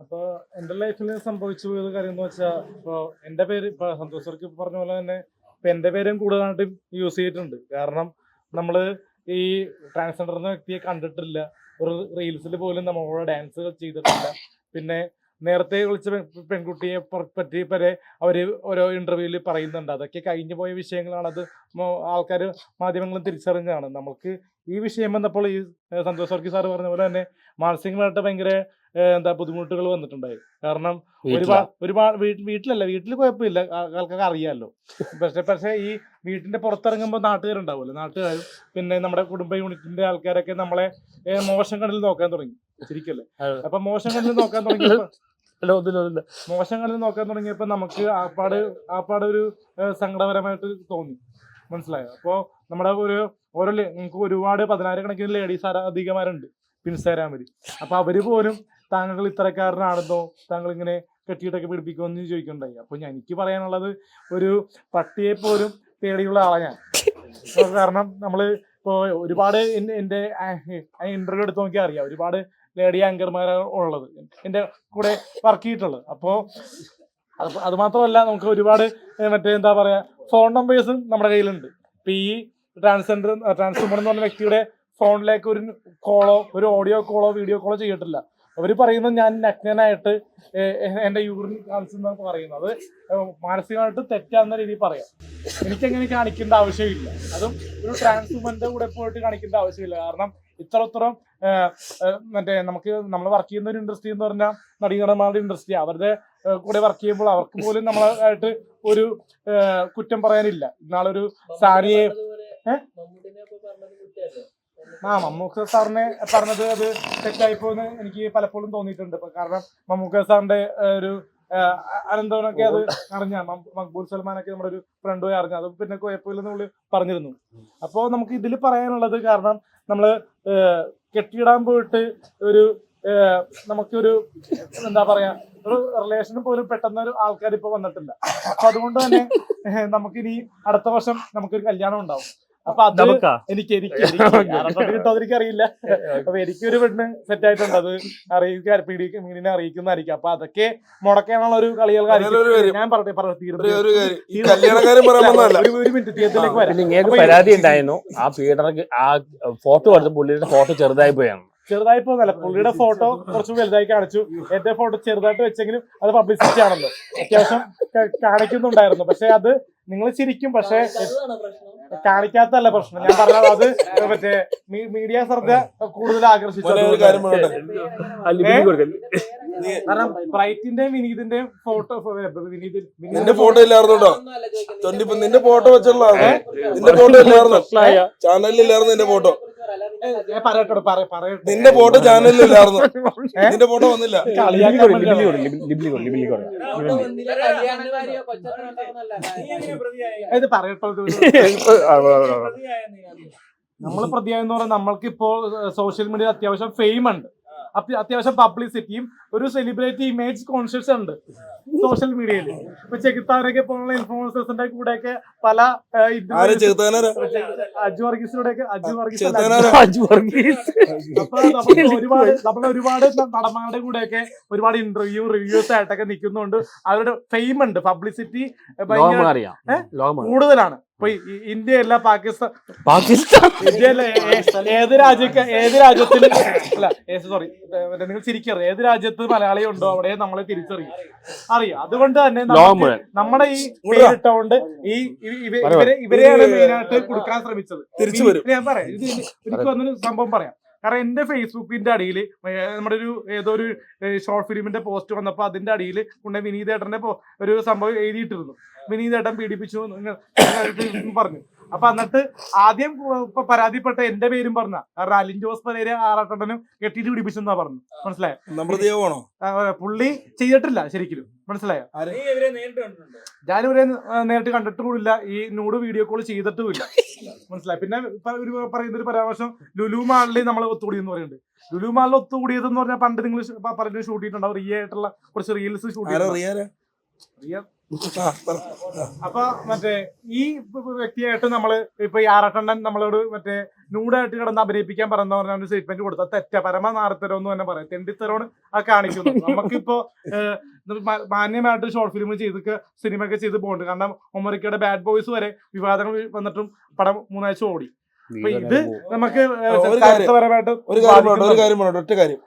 അപ്പോൾ എൻ്റെ ലൈഫിൽ സംഭവിച്ചു പോയത് കാര്യം എന്ന് വെച്ചാൽ ഇപ്പോൾ എൻ്റെ പേര് ഇപ്പോൾ സന്തോഷ് സാർക്ക് പറഞ്ഞ പോലെ തന്നെ ഇപ്പം എൻ്റെ പേരും കൂടുതലായിട്ട് യൂസ് ചെയ്തിട്ടുണ്ട്. കാരണം നമ്മൾ ഈ ട്രാൻസ്ജെൻഡർ എന്ന വ്യക്തിയെ കണ്ടിട്ടില്ല, ഒരു റീൽസിൽ പോലും നമ്മളോട് ഡാൻസ് ചെയ്തിട്ടില്ല. പിന്നെ നേരത്തെ വിളിച്ച പെൺകുട്ടിയെ പറ്റി വരെ അവർ ഓരോ ഇന്റർവ്യൂവിൽ പറയുന്നുണ്ട്. അതൊക്കെ കഴിഞ്ഞു പോയ വിഷയങ്ങളാണ്. അത് ആൾക്കാർ മാധ്യമങ്ങളും തിരിച്ചറിഞ്ഞതാണ്. നമുക്ക് ഈ വിഷയം വന്നപ്പോൾ ഈ സന്തോഷ് വർക്കി സാറ് പറഞ്ഞ പോലെ തന്നെ മാനസികമായിട്ട് ഭയങ്കര ബുദ്ധിമുട്ടുകൾ വന്നിട്ടുണ്ടായി. കാരണം ഒരുപാട് വീട്ടിലല്ല, വീട്ടിൽ കുഴപ്പമില്ല, ആൾക്കാർക്ക് അറിയാമല്ലോ. പക്ഷേ ഈ വീട്ടിന്റെ പുറത്തിറങ്ങുമ്പോൾ നാട്ടുകാരുണ്ടാവുമല്ലോ, നാട്ടുകാരും പിന്നെ നമ്മുടെ കുടുംബ യൂണിറ്റിന്റെ ആൾക്കാരൊക്കെ നമ്മളെ മോശം കണ്ണിൽ നോക്കാൻ തുടങ്ങി. ശരിക്കല്ലേ? അപ്പൊ മോശം കണ്ണിൽ നോക്കാൻ തുടങ്ങിയപ്പോ നമുക്ക് ആപ്പാട് ഒരു സങ്കടപരമായിട്ട് തോന്നി. മനസ്സിലായോ? അപ്പോൾ നമ്മുടെ നമുക്ക് ഒരുപാട് 10,000 ലേഡീസ് അധികമാരുണ്ട് ഇൻസ്റ്റാഗ്രാമിൽ. അപ്പൊ അവര് പോലും താങ്കൾ ഇത്തരക്കാരനാണെന്നോ, താങ്കൾ ഇങ്ങനെ കെട്ടിയിട്ടൊക്കെ പിടിപ്പിക്കുമെന്ന് ചോദിക്കണ്ടായി. അപ്പൊ എനിക്ക് പറയാനുള്ളത്, ഒരു പട്ടിയെ പോലും പേടിയുള്ള ആളാണ് ഞാൻ. കാരണം നമ്മള് ഇപ്പോ ഒരുപാട് എൻ്റെ ഇന്റർവ്യൂ എടുത്ത് നോക്കിയാൽ അറിയാം, ഒരുപാട് ലേഡി ആങ്കർമാരാണ് ഉള്ളത് എൻ്റെ കൂടെ വർക്ക് ചെയ്തിട്ടുള്ളത്. അപ്പോൾ അത് മാത്രമല്ല, നമുക്ക് ഒരുപാട് എന്താ പറയാ, ഫോൺ നമ്പേഴ്സും നമ്മുടെ കയ്യിലുണ്ട്. ഇപ്പൊ ഈ ട്രാൻസ്ജെൻഡർ എന്ന് പറഞ്ഞ വ്യക്തിയുടെ ഫോണിലേക്ക് ഒരു കോളോ, ഒരു ഓഡിയോ കോളോ, വീഡിയോ കോളോ ചെയ്തിട്ടില്ല. അവർ പറയുന്നത് ഞാൻ നഗ്നനായിട്ട് എൻ്റെ യൂറിൻ കാണിച്ചെന്നാണ് പറയുന്നത്. അത് മാനസികമായിട്ട് തെറ്റാവുന്ന രീതിയിൽ പറയാം. എനിക്കങ്ങനെ കാണിക്കേണ്ട ആവശ്യമില്ല. അതും ഒരു ട്രാൻസ് വുമന്റെ കൂടെ പോയിട്ട് കാണിക്കേണ്ട ആവശ്യമില്ല. കാരണം ഇത്രത്തോളം നമ്മൾ വർക്ക് ചെയ്യുന്ന ഒരു ഇൻഡസ്ട്രി എന്ന് പറഞ്ഞാൽ നടീനടന്മാരുടെ ഇൻഡസ്ട്രി. അവരുടെ കൂടെ വർക്ക് ചെയ്യുമ്പോൾ അവർക്ക് പോലും നമ്മളായിട്ട് ഒരു കുറ്റം പറയാനില്ല. ഇന്നാളൊരു സാരിയെ മമ്മൂക്ക സാറിനെ പറഞ്ഞത് അത് തെറ്റായിപ്പോന്ന് എനിക്ക് പലപ്പോഴും തോന്നിയിട്ടുണ്ട്. കാരണം മമ്മൂക്ക സാറിന്റെ ഒരു അനന്തവനൊക്കെ അത് അറിഞ്ഞ, മക്ബൂൽ സൽമാനൊക്കെ നമ്മുടെ ഒരു ഫ്രണ്ട് പോയി അറിഞ്ഞു. അത് പിന്നെ കുഴപ്പമില്ലെന്ന് പുള്ളി പറഞ്ഞിരുന്നു. അപ്പോൾ നമുക്ക് ഇതിൽ പറയാനുള്ളത്, കാരണം നമ്മള് കെട്ടിയിടാൻ പോയിട്ട് നമുക്കൊരു എന്താ പറയാ, ഒരു റിലേഷന് പോലും പെട്ടെന്ന് ഒരു ആൾക്കാർ ഇപ്പൊ വന്നിട്ടില്ല. അപ്പൊ അതുകൊണ്ട് തന്നെ നമുക്കിനി അടുത്ത വർഷം നമുക്കൊരു കല്യാണം ഉണ്ടാവും. അപ്പൊ അത് എനിക്ക് അറിയില്ല. അപ്പൊ എനിക്കൊരു പെണ്ണ് സെറ്റ് ആയിട്ടുണ്ട്. അത് മീനിനെ അറിയിക്കുന്നതായിരിക്കും. അപ്പൊ അതൊക്കെ മുടക്കാനുള്ള ഒരു കളികളായിരിക്കും. ഞാൻ ഒരു മിനിറ്റ് തീയത്തിലേക്ക് വരാം. പരാതി ഉണ്ടായിരുന്നു, ആ പീഡനക്ക് ആ ഫോട്ടോ എടുത്ത പുള്ളിയുടെ ഫോട്ടോ ചെറുതായി പോയാണ്. ചെറുതായി പോകുന്നല്ല, പുള്ളിയുടെ ഫോട്ടോ കുറച്ച് വലുതായി കാണിച്ചു. എന്റെ ഫോട്ടോ ചെറുതായിട്ട് വെച്ചെങ്കിലും അത് പബ്ലിസിറ്റി ആണല്ലോ, അത്യാവശ്യം കാണിക്കുന്നുണ്ടായിരുന്നു. പക്ഷെ അത് നിങ്ങൾ ചിരിക്കും, പക്ഷെ കാണിക്കാത്തല്ല പ്രശ്നം. ഞാൻ പറഞ്ഞത് അത് മറ്റേ മീഡിയ ശ്രദ്ധ കൂടുതൽ ആകർഷിച്ചു. കാരണം ബ്രൈറ്റിന്റെയും വിനീതിന്റെയും ഫോട്ടോ നിന്റെ ഫോട്ടോ ഇല്ലായിരുന്നോ? നിന്റെ ഫോട്ടോ വെച്ചുള്ള നിന്റെ ഫോട്ടോ ഇല്ലായിരുന്നു, ചാനലിലായിരുന്നു നിന്റെ ഫോട്ടോ. നിന്റെ ഫോട്ടോ ചാനലിലായിരുന്നു, നിന്റെ ഫോട്ടോ വന്നില്ല. നമ്മള് പ്രതിയായെന്ന് പറഞ്ഞാൽ നമ്മൾക്കിപ്പോ സോഷ്യൽ മീഡിയ അത്യാവശ്യം ഫെയിം ഉണ്ട്, അത്യാവശ്യം പബ്ലിസിറ്റിയും ഒരു സെലിബ്രിറ്റി ഇമേജ് കോൺഷ്യസ് ഉണ്ട് സോഷ്യൽ മീഡിയയിൽ. ഇപ്പൊ ചെകുത്താനൊക്കെ പോലുള്ള ഇൻഫ്ലുവൻസേഴ്സിന്റെ കൂടെയൊക്കെ പല അജു വർഗീസിലൂടെയൊക്കെ ഒരുപാട് നടന്മാരുടെ കൂടെയൊക്കെ ഒരുപാട് റിവ്യൂസ് ആയിട്ടൊക്കെ നിൽക്കുന്നുണ്ട്. അവരുടെ ഫെയിം ഉണ്ട്, പബ്ലിസിറ്റി കൂടുതലാണ്. ഇപ്പൊ ഇന്ത്യയല്ല പാകിസ്ഥാൻ ഇന്ത്യയല്ല, ഏത് രാജ്യത്തിൽ അല്ല സോറി നിങ്ങൾ ചിരിക്കരുത്, ഏത് രാജ്യത്ത് മലയാളി ഉണ്ടോ അവിടെ നമ്മളെ തിരിച്ചറിയും, അറിയാം. അതുകൊണ്ട് തന്നെ നമ്മുടെ ഈ പേരിട്ടുകൊണ്ട് ഇവരെയാണ് മെയിനായിട്ട് കൊടുക്കാൻ ശ്രമിച്ചത്. ഞാൻ പറയാം, എനിക്ക് വന്നൊരു സംഭവം പറയാം. കാരണം എന്റെ ഫേസ്ബുക്കിന്റെ അടിയിൽ നമ്മുടെ ഏതോ ഒരു ഷോർട്ട് ഫിലിമിന്റെ പോസ്റ്റ് വന്നപ്പോൾ അതിന്റെ അടിയിൽ വിനീതേട്ടന്റെ ഒരു സംഭവം എഴുതിയിട്ടിരുന്നു. വിനീതേട്ടൻ പീഡിപ്പിച്ചു പറഞ്ഞു. അപ്പൊ എന്നിട്ട് ആദ്യം ഇപ്പൊ പരാതിപ്പെട്ട എന്റെ പേരും പറഞ്ഞ, കാരണം അലിൻ ജോസ് പെരേര ആറാട്ടനും കെട്ടിയിട്ട് പിടിപ്പിച്ചെന്നാ പറഞ്ഞു. മനസ്സിലായോ? പുള്ളി ചെയ്തിട്ടില്ല ശരിക്കും, മനസ്സിലായോ? ഞാനിവരെ നേരിട്ട് കണ്ടിട്ടുമില്ല, ഈ നൂഡ് വീഡിയോ കോൾ ചെയ്തിട്ടുമില്ല, മനസ്സിലായി. പിന്നെ പറയുന്നൊരു പരാമർശം ലുലു മാളിൽ നമ്മൾ ഒത്തുകൂടി എന്ന് പറയുന്നുണ്ട്. ലുലു മാളിൽ ഒത്തുകൂടിയതെന്ന് പറഞ്ഞാൽ പണ്ട് നിങ്ങൾ പറഞ്ഞ് ഷൂട്ട് ചെയ്തിട്ടുണ്ടാവും, റിയ ആയിട്ടുള്ള കുറച്ച് റീൽസ് ഷൂട്ട് ചെയ്തിട്ടുണ്ട്. അപ്പൊ മറ്റേ ഈ വ്യക്തിയായിട്ട് നമ്മള് ഇപ്പൊ ഈ ആറട്ടണ്ണൻ നമ്മളോട് മറ്റേ നൂഡായിട്ട് കിടന്ന് അഭിനയിപ്പിക്കാൻ പറഞ്ഞ പറഞ്ഞ ഒരു സ്റ്റേറ്റ്മെന്റ് കൊടുത്ത തെറ്റ പരമ നാരത്തരം എന്ന് തന്നെ പറയാം. തെണ്ടിത്തരമാണ് ആ കാണിക്കുന്നത്. നമുക്കിപ്പോ മാന്യമായിട്ട് ഷോർട്ട് ഫിലിം ചെയ്തൊക്കെ സിനിമ ഒക്കെ ചെയ്ത് പോകുന്നുണ്ട്. കാരണം ഒമറിക്കയുടെ ബാഡ് ബോയ്സ് വരെ വിവാദങ്ങൾ വന്നിട്ടും പടം 3 ആഴ്ച ഓടി. അപ്പൊ ഇത് നമുക്ക് ഒരു കാര്യം ഒറ്റ കാര്യം